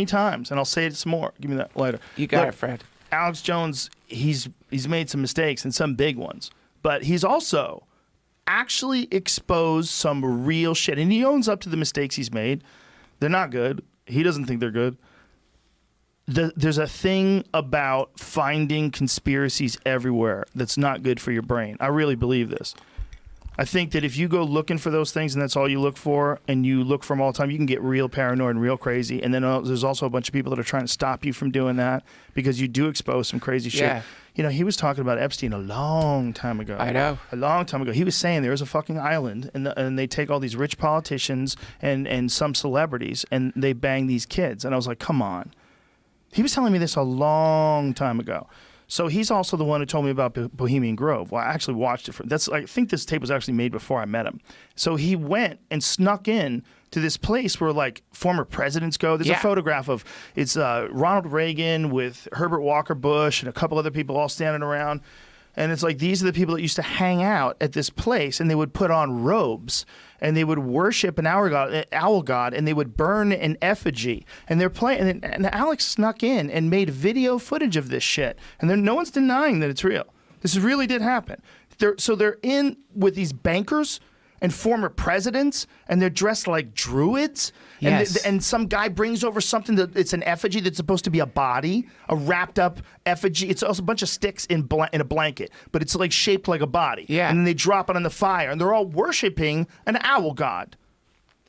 many times, and I'll say it some more. Give me that later. You got it, Fred. Alex Jones, he's made some mistakes and some big ones, but he's also actually exposed some real shit, and he owns up to the mistakes he's made. They're not good. He doesn't think they're good. There's a thing about finding conspiracies everywhere that's not good for your brain. I really believe this. I think that if you go looking for those things and that's all you look for, and you look for them all the time, you can get real paranoid and real crazy. And then there's also a bunch of people that are trying to stop you from doing that because you do expose some crazy shit. Yeah. You know, he was talking about Epstein a long time ago. I know. A long time ago. He was saying there is a fucking island, and they take all these rich politicians and some celebrities, and they bang these kids. And I was like, come on. He was telling me this a long time ago. So he's also the one who told me about Bohemian Grove. Well, I actually watched it. I think this tape was actually made before I met him. So he went and snuck in to this place where like former presidents go. There's a photograph of it's Ronald Reagan with Herbert Walker Bush and a couple other people all standing around. And it's like these are the people that used to hang out at this place, and they would put on robes and they would worship an owl god, and they would burn an effigy. And they're playing, and Alex snuck in and made video footage of this shit. And no one's denying that it's real. This really did happen. So they're in with these bankers and former presidents, and they're dressed like druids. Yes. And some guy brings over something it's an effigy that's supposed to be a body, a wrapped up effigy. It's also a bunch of sticks in a blanket, but it's like shaped like a body. Yeah. And then they drop it on the fire, and they're all worshiping an owl god.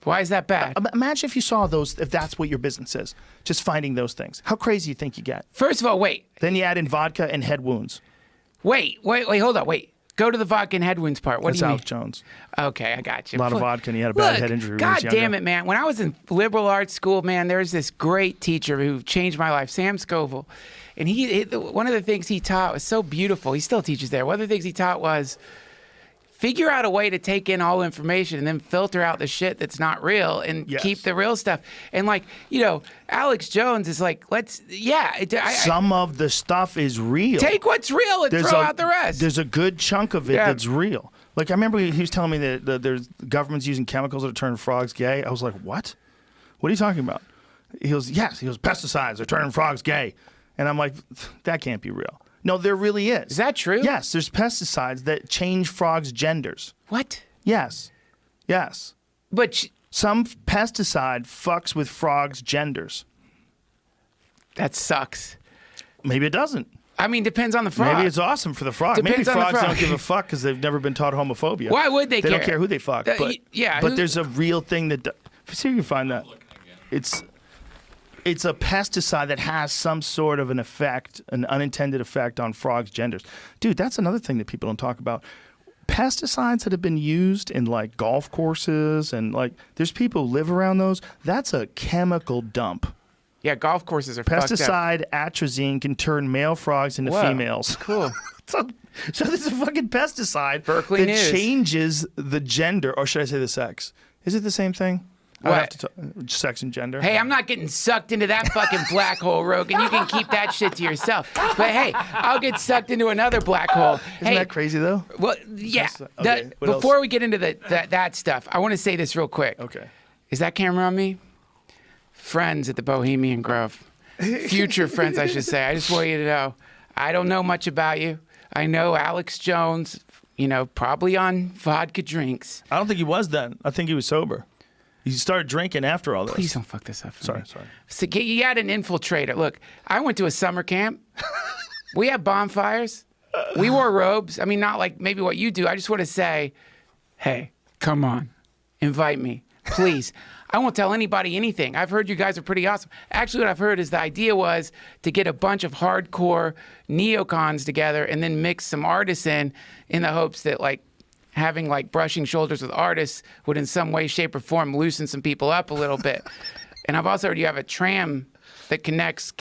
Why is that bad? Imagine if you saw those, if that's what your business is, just finding those things. How crazy you think you get? First of all, wait. Then you add in vodka and head wounds. Wait, hold on, wait. Go to the vodka and head wounds part. What That's do you Alex mean? Jones. Okay, I got you. A lot of vodka, and he had a bad head injury when he was God younger. damn it, man. When I was in liberal arts school, man, there was this great teacher who changed my life, Sam Scoville. And one of the things he taught was so beautiful. He still teaches there. One of the things he taught was figure out a way to take in all information and then filter out the shit that's not real and keep the real stuff. And like, Alex Jones is like, some of the stuff is real. Take what's real and throw out the rest. There's a good chunk of it that's real. Like I remember he was telling me that there's government's using chemicals that turn frogs gay. I was like, what? What are you talking about? He goes, yes. He goes, pesticides are turning frogs gay. And I'm like, that can't be real. No, there really is. Is that true? Yes, there's pesticides that change frogs' genders. What? Yes. Yes. But some pesticide fucks with frogs' genders. That sucks. Maybe it doesn't. I mean, depends on the frog. Maybe it's awesome for the frog. Depends Maybe on the frogs frog. don't give a fuck because they've never been taught homophobia. Why would they care? They don't care who they fuck. But there's a real thing that... See if you can find that. It's a pesticide that has some sort of an effect, an unintended effect on frogs' genders. Dude, that's another thing that people don't talk about. Pesticides that have been used in like golf courses and like there's people who live around those. That's a chemical dump. Yeah, golf courses are fucked up. Pesticide atrazine can turn male frogs into females. Cool. So there's a fucking pesticide Berkeley that News. changes the gender, or should I say the sex? Is it the same thing? What? I have to sex and gender. Hey, I'm not getting sucked into that fucking black hole, Rogan. You can keep that shit to yourself. But hey, I'll get sucked into another black hole. Isn't that crazy though? Well, yeah. Okay, what before else? we get into that stuff, I want to say this real quick. Okay. Is that camera on me? Friends at the Bohemian Grove. Future friends, I should say. I just want you to know, I don't know much about you. I know Alex Jones, probably on vodka drinks. I don't think he was then. I think he was sober. He started drinking after all this. Please don't fuck this up for me. Sorry. So you had an infiltrator. Look, I went to a summer camp. We had bonfires. We wore robes. I mean, not like maybe what you do. I just want to say, hey, come on. Invite me, please. I won't tell anybody anything. I've heard you guys are pretty awesome. Actually, what I've heard is the idea was to get a bunch of hardcore neocons together and then mix some artists in the hopes that like having like brushing shoulders with artists would in some way, shape, or form loosen some people up a little bit. And I've also heard you have a tram that connects